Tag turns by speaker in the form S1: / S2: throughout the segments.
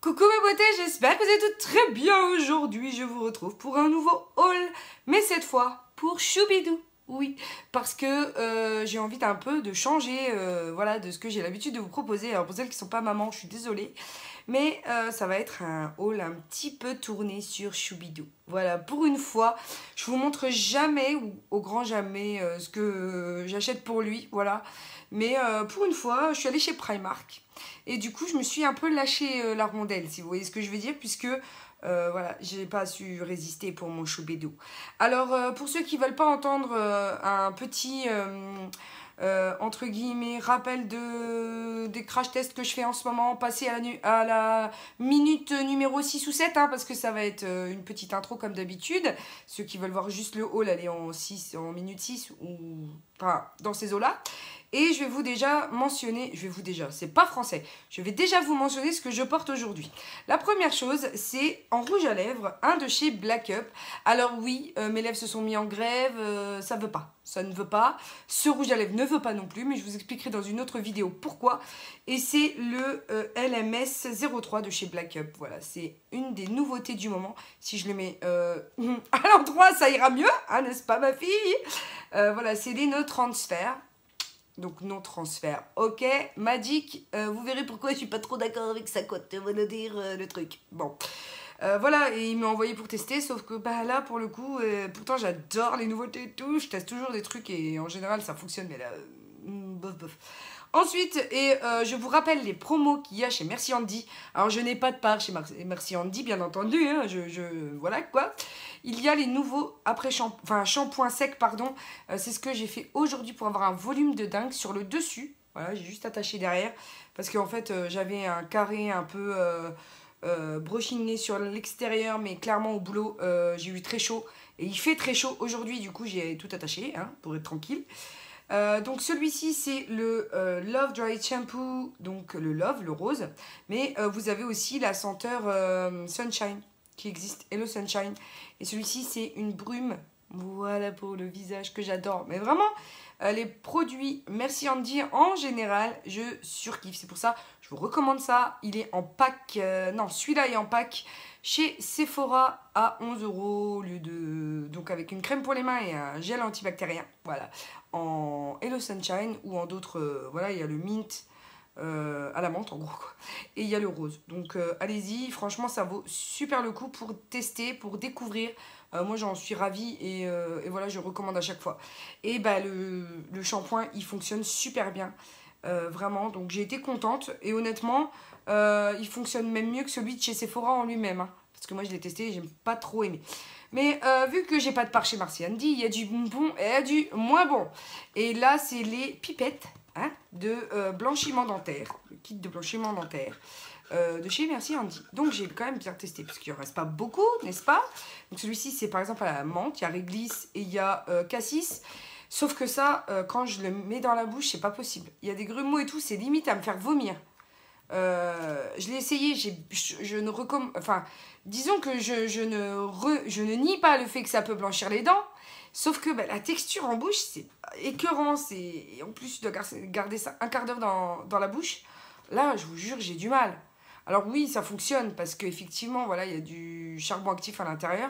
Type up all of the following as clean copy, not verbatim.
S1: Coucou mes beautés, j'espère que vous êtes toutes très bien aujourd'hui. Je vous retrouve pour un nouveau haul, mais cette fois pour Choubidou. Oui, parce que j'ai envie d'un peu de changer voilà, de ce que j'ai l'habitude de vous proposer. Alors pour celles qui ne sont pas mamans, je suis désolée. Mais ça va être un haul un petit peu tourné sur Choubidou. Voilà, pour une fois, je vous montre jamais ou au grand jamais ce que j'achète pour lui. Voilà, mais pour une fois, je suis allée chez Primark. Et du coup, je me suis un peu lâché la rondelle, si vous voyez ce que je veux dire, puisque voilà, j'ai pas su résister pour mon Choubidou. Alors, pour ceux qui veulent pas entendre un petit entre guillemets rappel des crash tests que je fais en ce moment, passez à la minute numéro 6 ou 7, hein, parce que ça va être une petite intro comme d'habitude. Ceux qui veulent voir juste le haul, allez en minute 6 ou enfin, dans ces eaux-là. Et je vais vous déjà mentionner, c'est pas français, je vais déjà vous mentionner ce que je porte aujourd'hui. La première chose, c'est en rouge à lèvres, un de chez Black Up. Alors oui, mes lèvres se sont mis en grève, ça veut pas, ça ne veut pas. Ce rouge à lèvres ne veut pas non plus, mais je vous expliquerai dans une autre vidéo pourquoi. Et c'est le LMS 03 de chez Black Up. Voilà, c'est une des nouveautés du moment. Si je le mets à l'endroit, ça ira mieux, hein, n'est-ce pas ma fille? Voilà, c'est les No Transfer. Donc non transfert, ok, Magic, vous verrez pourquoi je suis pas trop d'accord avec sa cote, voilà dire le truc. Bon, voilà, et il m'a envoyé pour tester, sauf que bah là pour le coup, pourtant j'adore les nouveautés et tout, je teste toujours des trucs et en général ça fonctionne, mais là, bof bof. Ensuite, je vous rappelle les promos qu'il y a chez Merci Andy. Alors, je n'ai pas de part chez Merci Andy, bien entendu. Hein, voilà quoi. Il y a les nouveaux shampoings secs, pardon. C'est ce que j'ai fait aujourd'hui pour avoir un volume de dingue sur le dessus. Voilà, j'ai juste attaché derrière. Parce qu'en fait, j'avais un carré un peu brochiné sur l'extérieur. Mais clairement, au boulot, j'ai eu très chaud. Et il fait très chaud aujourd'hui. Du coup, j'ai tout attaché hein, pour être tranquille. Donc celui-ci c'est le Love Dry Shampoo, donc le Love, le rose, mais vous avez aussi la senteur Sunshine qui existe, Hello Sunshine, et celui-ci c'est une brume, voilà pour le visage que j'adore, mais vraiment les produits Merci Andy en général je surkiffe, c'est pour ça je vous recommande ça, il est en pack, non celui-là est en pack chez Sephora à 11 € au lieu de... Donc avec une crème pour les mains et un gel antibactérien. Voilà. En Hello Sunshine ou en d'autres... voilà, il y a le mint à la menthe en gros. Quoi. Et il y a le rose. Donc allez-y, franchement ça vaut super le coup pour tester, pour découvrir. Moi j'en suis ravie et voilà, je recommande à chaque fois. Et bah le shampoing, il fonctionne super bien. Vraiment, donc j'ai été contente et honnêtement il fonctionne même mieux que celui de chez Sephora en lui-même hein, parce que moi je l'ai testé et j'ai pas trop aimé, mais vu que j'ai pas de part chez Merci Andy, il y a du bon et il y a du moins bon, et là c'est les pipettes hein, de blanchiment dentaire, le kit de blanchiment dentaire de chez Merci Andy. Donc j'ai quand même bien testé parce qu'il ne reste pas beaucoup, n'est-ce pas? Donc celui-ci c'est par exemple à la menthe, il y a réglisse et il y a cassis. Sauf que ça, quand je le mets dans la bouche, c'est pas possible. Il y a des grumeaux et tout, c'est limite à me faire vomir. Je l'ai essayé, je ne recommande... Enfin, disons que je ne nie pas le fait que ça peut blanchir les dents. Sauf que bah, la texture en bouche, c'est écœurant. Et en plus, tu dois garder ça un quart d'heure dans la bouche. Là, je vous jure, j'ai du mal. Alors oui, ça fonctionne parce qu'effectivement, voilà, il y a du charbon actif à l'intérieur.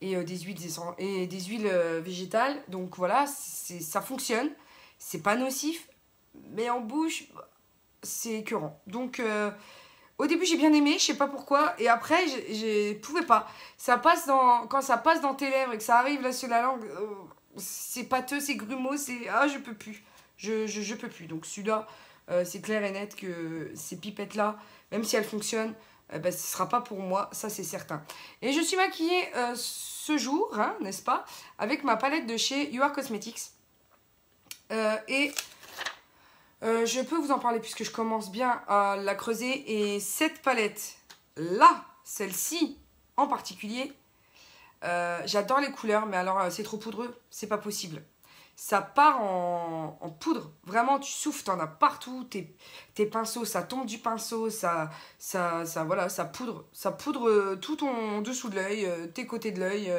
S1: Et des huiles végétales. Donc voilà, ça fonctionne. C'est pas nocif, mais en bouche, c'est écœurant. Donc au début, j'ai bien aimé, je sais pas pourquoi. Et après, je pouvais pas. Quand ça passe dans tes lèvres et que ça arrive là sur la langue, c'est pâteux, c'est grumeau, c'est... Ah, je peux plus. Je peux plus. Donc celui-là, c'est clair et net que ces pipettes-là, même si elles fonctionnent, ben, ce ne sera pas pour moi, ça c'est certain. Et je suis maquillée ce jour, hein, n'est-ce pas, avec ma palette de chez You Are Cosmetics. Je peux vous en parler puisque je commence bien à la creuser. Et cette palette-là, celle-ci en particulier, j'adore les couleurs, mais alors c'est trop poudreux, c'est pas possible. Ça part en poudre, vraiment tu souffles, t'en as partout, tes pinceaux, ça tombe du pinceau, voilà, ça poudre tout ton dessous de l'œil, tes côtés de l'œil,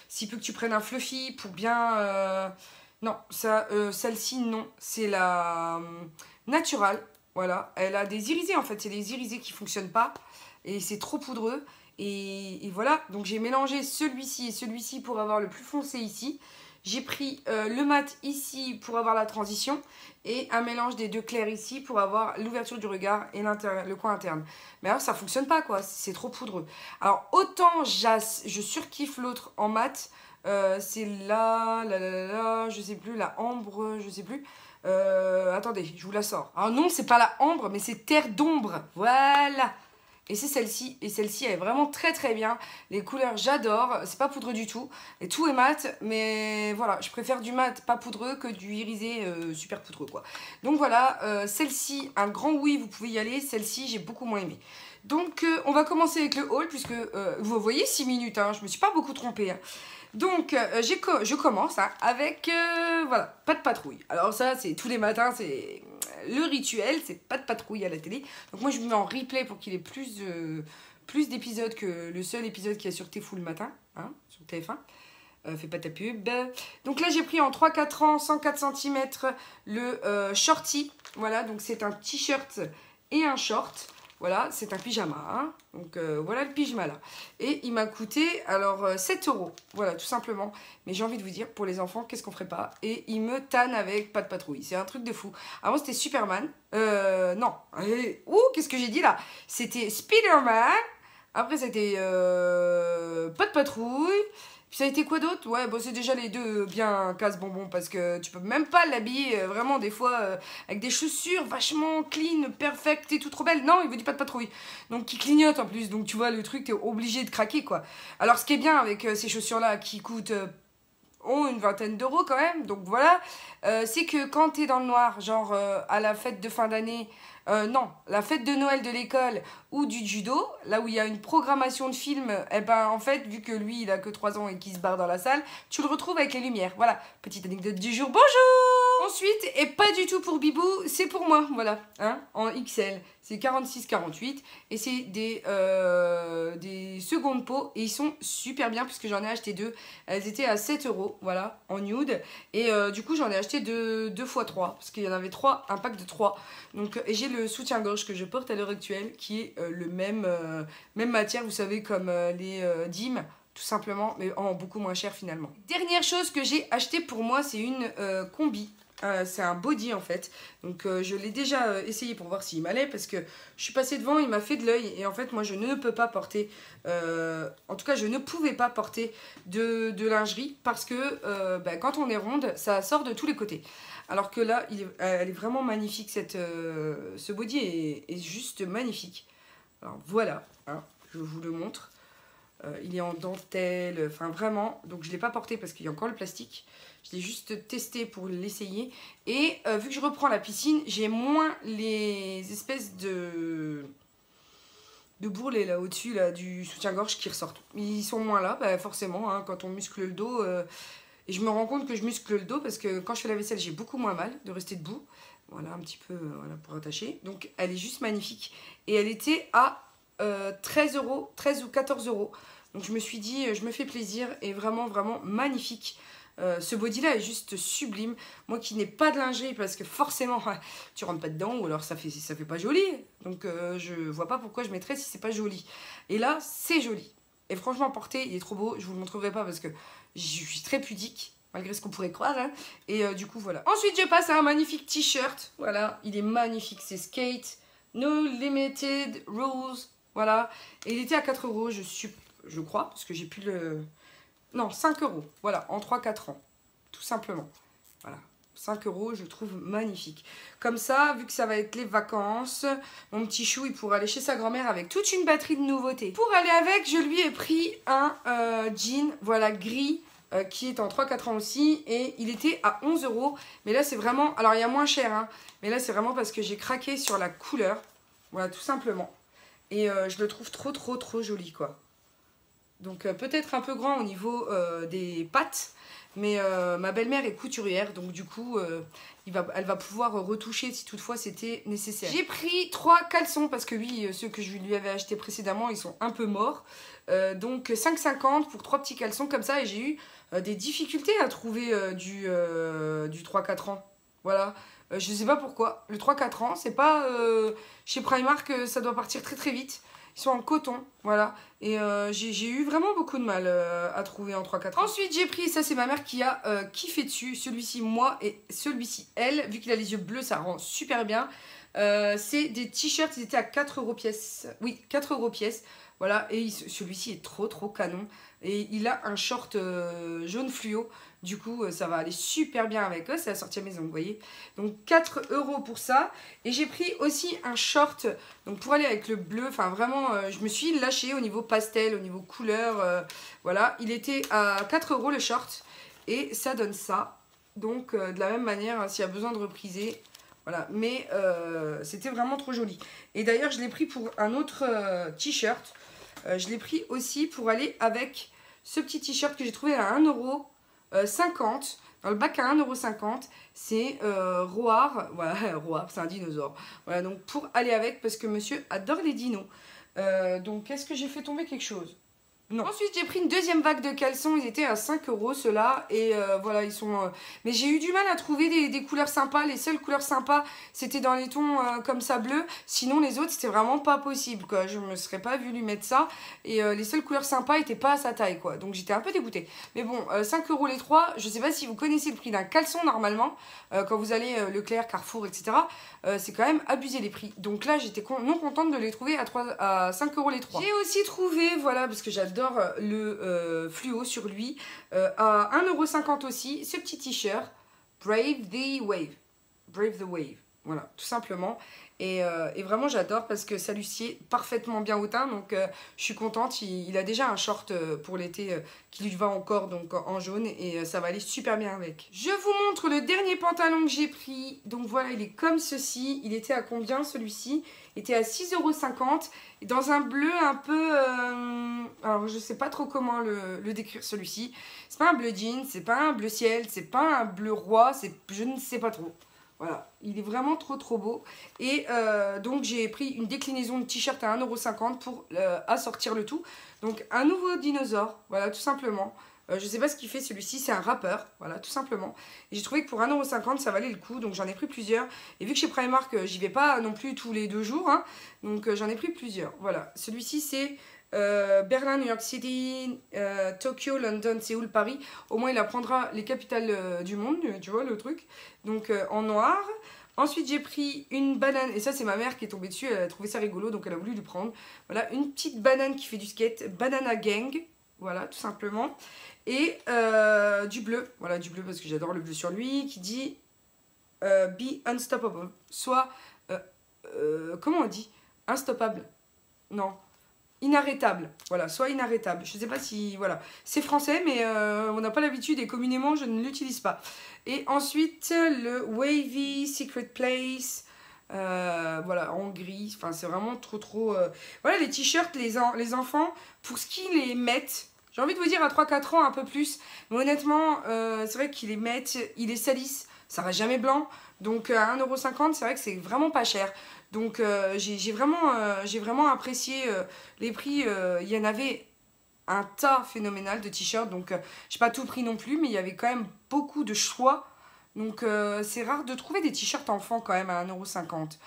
S1: si peu que tu prennes un fluffy pour bien... non, celle-ci non, c'est la naturelle, voilà, elle a des irisés en fait, c'est les irisés qui fonctionnent pas, et c'est trop poudreux. Et voilà, donc j'ai mélangé celui-ci et celui-ci pour avoir le plus foncé ici. J'ai pris le mat ici pour avoir la transition et un mélange des deux clairs ici pour avoir l'ouverture du regard et le coin interne. Mais alors ça fonctionne pas quoi, c'est trop poudreux. Alors autant je surkiffe l'autre en mat, c'est je sais plus, la ambre, je sais plus. Attendez, je vous la sors. Alors non, c'est pas la ambre, mais c'est terre d'ombre, voilà. Et c'est celle-ci, et celle-ci elle est vraiment très très bien. Les couleurs j'adore, c'est pas poudreux du tout. Et tout est mat, mais voilà, je préfère du mat pas poudreux que du irisé super poudreux quoi. Donc voilà, celle-ci, un grand oui, vous pouvez y aller. Celle-ci, j'ai beaucoup moins aimé. Donc on va commencer avec le haul, puisque vous voyez 6 minutes, hein, je me suis pas beaucoup trompée. Hein. Donc, je commence hein, avec, voilà, pas de patrouille. Alors ça, c'est tous les matins, c'est le rituel, c'est pas de patrouille à la télé. Donc moi, je me mets en replay pour qu'il ait plus d'épisodes que le seul épisode qu'il y a sur T-Fou le matin, hein, sur TF1. Fais pas ta pub. Donc là, j'ai pris en 3-4 ans, 104 cm, le shorty. Voilà, donc c'est un t-shirt et un short. Voilà, c'est un pyjama, hein. Donc voilà le pyjama là. Et il m'a coûté alors 7 €, voilà tout simplement. Mais j'ai envie de vous dire, pour les enfants, qu'est-ce qu'on ferait pas? Et il me tanne avec pas de patrouille, c'est un truc de fou. Avant c'était Superman, non, ouh, qu'est-ce que j'ai dit là? C'était Spider-Man, après c'était pas de patrouille. Puis ça a été quoi d'autre? Ouais, bon, c'est déjà les deux bien casse-bonbons parce que tu peux même pas l'habiller vraiment des fois avec des chaussures vachement clean, perfect et tout trop belles. Non, il veut du pas de patrouille. Donc qui clignote en plus. Donc tu vois, le truc, t'es obligé de craquer quoi. Alors ce qui est bien avec ces chaussures-là qui coûtent ont une vingtaine d'euros quand même. Donc voilà, c'est que quand t'es dans le noir, genre à la fête de fin d'année, non, la fête de Noël de l'école ou du judo, là où il y a une programmation de films, eh ben en fait, vu que lui il a que 3 ans et qu'il se barre dans la salle, tu le retrouves avec les lumières. Voilà, petite anecdote du jour, bonjour! Ensuite, et pas du tout pour Bibou, c'est pour moi, voilà, hein, en XL. C'est 46-48 et c'est des secondes peaux et ils sont super bien puisque j'en ai acheté deux. Elles étaient à 7 €, voilà, en nude. Et du coup, j'en ai acheté deux x 3 parce qu'il y en avait 3, un pack de 3. Donc, et j'ai le soutien-gorge que je porte à l'heure actuelle qui est le même matière, vous savez, comme les DIM. Tout simplement, mais en beaucoup moins cher finalement. Dernière chose que j'ai acheté pour moi, c'est une combi. C'est un body en fait, donc je l'ai déjà essayé pour voir s'il m'allait parce que je suis passée devant, il m'a fait de l'œil et en fait moi je ne peux pas porter, en tout cas je ne pouvais pas porter de lingerie parce que quand on est ronde ça sort de tous les côtés. Alors que là elle est vraiment magnifique, ce body est juste magnifique. Alors voilà, hein, je vous le montre. Il est en dentelle, enfin vraiment, donc je ne l'ai pas porté parce qu'il y a encore le plastique. Je l'ai juste testé pour l'essayer. Et vu que je reprends la piscine, j'ai moins les espèces de bourrelets là au-dessus là, du soutien-gorge qui ressortent. Ils sont moins là, bah, forcément, hein, quand on muscle le dos. Et je me rends compte que je muscle le dos parce que quand je fais la vaisselle, j'ai beaucoup moins mal de rester debout. Voilà, un petit peu voilà, pour attacher. Donc elle est juste magnifique. Et elle était à 13 €, 13 ou 14 €. Donc je me suis dit, je me fais plaisir et vraiment, vraiment magnifique. Ce body là est juste sublime. Moi qui n'ai pas de lingerie parce que forcément tu rentres pas dedans ou alors ça fait pas joli. Donc je vois pas pourquoi je mettrais si c'est pas joli. Et là c'est joli. Et franchement porté il est trop beau. Je vous le montrerai pas parce que je suis très pudique. Malgré ce qu'on pourrait croire. Hein. Et du coup voilà. Ensuite je passe à un magnifique t-shirt. Voilà, il est magnifique. C'est Skate No Limited Rules. Voilà. Et il était à 4 €, je crois. Parce que j'ai pu le... Non, 5 €. Voilà, en 3-4 ans. Tout simplement. Voilà. 5 €, je trouve magnifique. Comme ça, vu que ça va être les vacances, mon petit chou, il pourra aller chez sa grand-mère avec toute une batterie de nouveautés. Pour aller avec, je lui ai pris un jean, voilà, gris, qui est en 3-4 ans aussi. Et il était à 11 €. Mais là, c'est vraiment... Alors, il y a moins cher, hein. Mais là, c'est vraiment parce que j'ai craqué sur la couleur. Voilà, tout simplement. Et je le trouve trop joli, quoi. Donc peut-être un peu grand au niveau des pattes, mais ma belle-mère est couturière, donc du coup elle va pouvoir retoucher si toutefois c'était nécessaire. J'ai pris 3 caleçons parce que oui, ceux que je lui avais achetés précédemment, ils sont un peu morts. Donc 5,50 pour 3 petits caleçons comme ça, et j'ai eu des difficultés à trouver du 3-4 ans. Voilà. Je sais pas pourquoi. Le 3-4 ans, c'est pas... chez Primark, ça doit partir très vite. Ils sont en coton, voilà. Et j'ai eu vraiment beaucoup de mal à trouver en 3-4 ans. Ensuite, j'ai pris, ça c'est ma mère qui a kiffé dessus. Celui-ci, moi, et celui-ci, elle. Vu qu'il a les yeux bleus, ça rend super bien. C'est des t-shirts, ils étaient à 4 € pièce. Oui, 4 € pièce. Voilà, et celui-ci est trop canon. Et il a un short jaune fluo. Du coup, ça va aller super bien avec eux. C'est la sortie à maison, vous voyez. Donc 4 € pour ça. Et j'ai pris aussi un short. Donc pour aller avec le bleu. Enfin vraiment, je me suis lâchée au niveau pastel, au niveau couleur. Voilà, il était à 4 € le short. Et ça donne ça. Donc de la même manière, hein, s'il y a besoin de repriser. Voilà, mais c'était vraiment trop joli. Et d'ailleurs, je l'ai pris pour un autre t-shirt. Je l'ai pris aussi pour aller avec ce petit t-shirt que j'ai trouvé à 1,50 €. Dans le bac à 1,50 €. C'est Roar. Voilà, Roar, c'est un dinosaure. Voilà, donc pour aller avec, parce que monsieur adore les dinos. Donc, est-ce que j'ai fait tomber quelque chose? Non. Ensuite, j'ai pris une deuxième vague de caleçons. Ils étaient à 5 € ceux-là. Et voilà, ils sont... Mais j'ai eu du mal à trouver des couleurs sympas. Les seules couleurs sympas, c'était dans les tons comme ça bleu. Sinon, les autres, c'était vraiment pas possible, quoi. Je me serais pas vue lui mettre ça. Et les seules couleurs sympas étaient pas à sa taille, quoi. Donc, j'étais un peu dégoûtée. Mais bon, 5 € les trois. Je sais pas si vous connaissez le prix d'un caleçon, normalement. Quand vous allez Leclerc, Carrefour, etc. C'est quand même abusé les prix. Donc là, j'étais non contente de les trouver à 5 € les trois. J'ai aussi trouvé, voilà, parce que j'adore le fluo sur lui, à 1,50 € aussi, ce petit t-shirt Brave the Wave. Brave the Wave, voilà, tout simplement. Et vraiment j'adore parce que ça lui sied parfaitement bien au teint. Donc je suis contente, il a déjà un short pour l'été qui lui va encore donc en jaune. Et ça va aller super bien avec. Je vous montre le dernier pantalon que j'ai pris. Donc voilà, il est comme ceci. Il était à combien celui-ci? Il était à 6,50 €. Dans un bleu un peu... alors je sais pas trop comment le décrire celui-ci. C'est pas un bleu jean, c'est pas un bleu ciel, c'est pas un bleu roi, je ne sais pas trop. Voilà, il est vraiment trop beau. Et donc j'ai pris une déclinaison de t-shirt à 1,50 € pour assortir le tout. Donc un nouveau dinosaure, voilà, tout simplement. Je sais pas ce qu'il fait celui-ci, c'est un rappeur, voilà, tout simplement. Et j'ai trouvé que pour 1,50 € ça valait le coup, donc j'en ai pris plusieurs. Et vu que chez Primark, j'y vais pas non plus tous les 2 jours, hein, donc j'en ai pris plusieurs. Voilà, celui-ci c'est... Berlin, New York City, Tokyo, London, Séoul, Paris. Au moins il apprendra les capitales du monde, tu vois le truc. Donc en noir. Ensuite j'ai pris une banane, et ça c'est ma mère qui est tombée dessus, elle a trouvé ça rigolo donc elle a voulu lui prendre. Voilà, une petite banane qui fait du skate, Banana Gang, voilà tout simplement. Et du bleu, voilà du bleu parce que j'adore le bleu sur lui, qui dit Be unstoppable, soit, comment on dit? Instoppable, non. Inarrêtable, voilà, soit inarrêtable. Je sais pas si, voilà, c'est français, mais on n'a pas l'habitude et communément, je ne l'utilise pas. Et ensuite, le Wavy Secret Place, voilà, en gris, enfin, c'est vraiment trop... Voilà, les t-shirts, les enfants, pour ce qu'ils les mettent, j'ai envie de vous dire à 3-4 ans, un peu plus, mais honnêtement, c'est vrai qu'ils les mettent, ils les salissent, ça va jamais blanc, donc à 1,50 €, c'est vrai que c'est vraiment pas cher. Donc j'ai vraiment apprécié les prix. Il y en avait un tas phénoménal de t-shirts. Donc j'ai pas tout pris non plus, mais il y avait quand même beaucoup de choix. Donc c'est rare de trouver des t-shirts enfants quand même à 1,50 €.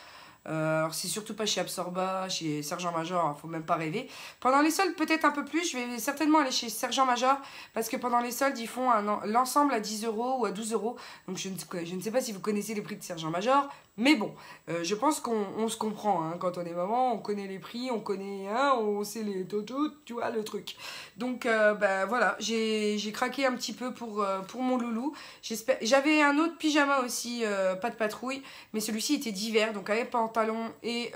S1: Alors c'est surtout pas chez Absorba, chez Sergent Major, faut même pas rêver. Pendant les soldes peut-être un peu plus, je vais certainement aller chez Sergent Major parce que pendant les soldes ils font l'ensemble à 10 € ou à 12 €. Donc je ne sais pas si vous connaissez les prix de Sergent Major, mais bon, je pense qu'on se comprend, hein, quand on est maman, on connaît les prix, on connaît, hein, on sait les totos, tu vois le truc. Donc bah, voilà, j'ai craqué un petit peu pour mon loulou. J'avais un autre pyjama aussi, pas de patrouille, mais celui-ci était d'hiver, donc avec pantalon et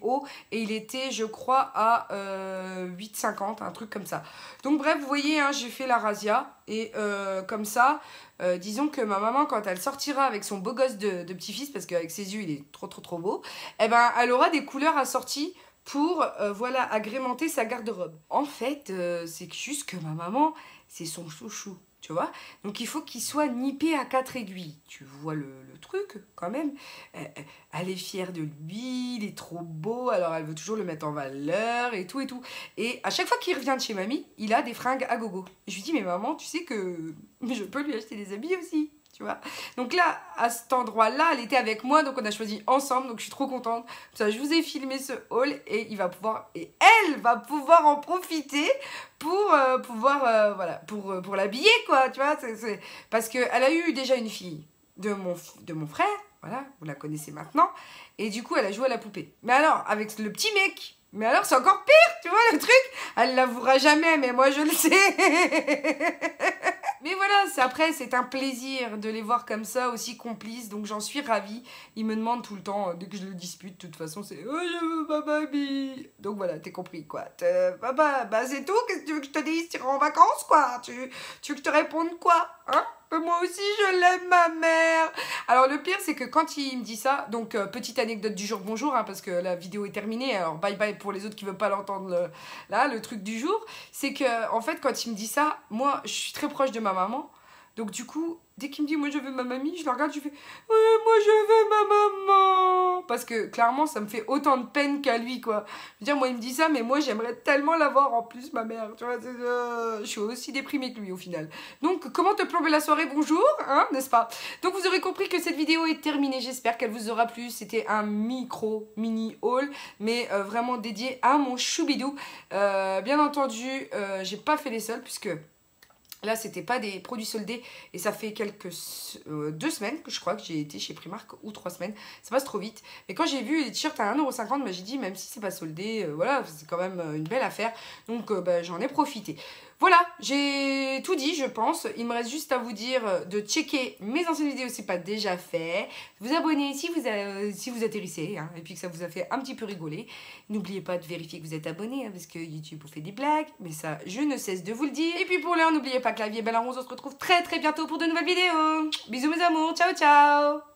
S1: haut, et il était je crois à 8,50 €, un truc comme ça. Donc bref, vous voyez, hein, j'ai fait la razzia, et comme ça, disons que ma maman, quand elle sortira avec son beau gosse de petit-fils, parce qu'avec ses yeux il est trop beau, eh ben elle aura des couleurs assorties pour voilà, agrémenter sa garde-robe. En fait, c'est juste que ma maman, c'est son chouchou, tu vois. Donc il faut qu'il soit nippé à 4 aiguilles. Tu vois le truc, quand même. Elle est fière de lui, il est trop beau, alors elle veut toujours le mettre en valeur et tout et tout. Et à chaque fois qu'il revient de chez mamie, il a des fringues à gogo. Et je lui dis, mais maman, tu sais que je peux lui acheter des habits aussi. tu vois. Donc là, à cet endroit-là, elle était avec moi, donc on a choisi ensemble, donc je suis trop contente. Ça, je vous ai filmé ce haul et elle va pouvoir en profiter pour pouvoir, voilà, pour l'habiller, quoi, tu vois. Parce qu'elle a eu déjà une fille de mon frère, voilà, vous la connaissez maintenant, et du coup, elle a joué à la poupée. Mais alors, avec le petit mec, mais alors, c'est encore pire, tu vois, le truc. Elle l'avouera jamais, mais moi, je le sais. Mais voilà, après, c'est un plaisir de les voir comme ça, aussi complices, donc j'en suis ravie. Ils me demandent tout le temps, dès que je le dispute, de toute façon, c'est « Oh, je veux ma mamie !» Donc voilà, t'es compris, quoi. Papa, bah c'est tout, qu'est-ce que tu veux que je te dise? Tu iras en vacances, quoi. Tu veux que je te réponde quoi, hein? Moi aussi, je l'aime, ma mère. Alors, le pire, c'est que quand il me dit ça, donc, petite anecdote du jour, bonjour, hein, parce que la vidéo est terminée, alors bye bye pour les autres qui ne veulent pas l'entendre, là, le truc du jour, c'est que, en fait, quand il me dit ça, moi, je suis très proche de ma maman, donc du coup, dès qu'il me dit, moi, je veux ma mamie, je le regarde, je fais, moi, je veux ma maman, parce que, clairement, ça me fait autant de peine qu'à lui, quoi. Je veux dire, moi, il me dit ça, mais moi, j'aimerais tellement l'avoir en plus, ma mère, tu vois, je suis aussi déprimée que lui, au final. Donc, comment te plomber la soirée, bonjour, hein, n'est-ce pas? Donc, vous aurez compris que cette vidéo est terminée, j'espère qu'elle vous aura plu. C'était un mini haul, mais vraiment dédié à mon choubidou. Bien entendu, j'ai pas fait les soldes, puisque là, c'était pas des produits soldés et ça fait 2 semaines que je crois que j'ai été chez Primark, ou 3 semaines. Ça passe trop vite. Mais quand j'ai vu les t-shirts à 1,50 €, bah, j'ai dit, même si c'est pas soldé, voilà, c'est quand même une belle affaire. Donc, bah, j'en ai profité. Voilà, j'ai tout dit, je pense. Il me reste juste à vous dire de checker mes anciennes vidéos si ce n'est pas déjà fait. Vous abonner si vous atterrissez, hein, et puis que ça vous a fait un petit peu rigoler. N'oubliez pas de vérifier que vous êtes abonné, hein, parce que YouTube vous fait des blagues. Mais ça, je ne cesse de vous le dire. Et puis pour l'heure, n'oubliez pas que la vie est belle. On se retrouve très très bientôt pour de nouvelles vidéos. Bisous mes amours, ciao ciao.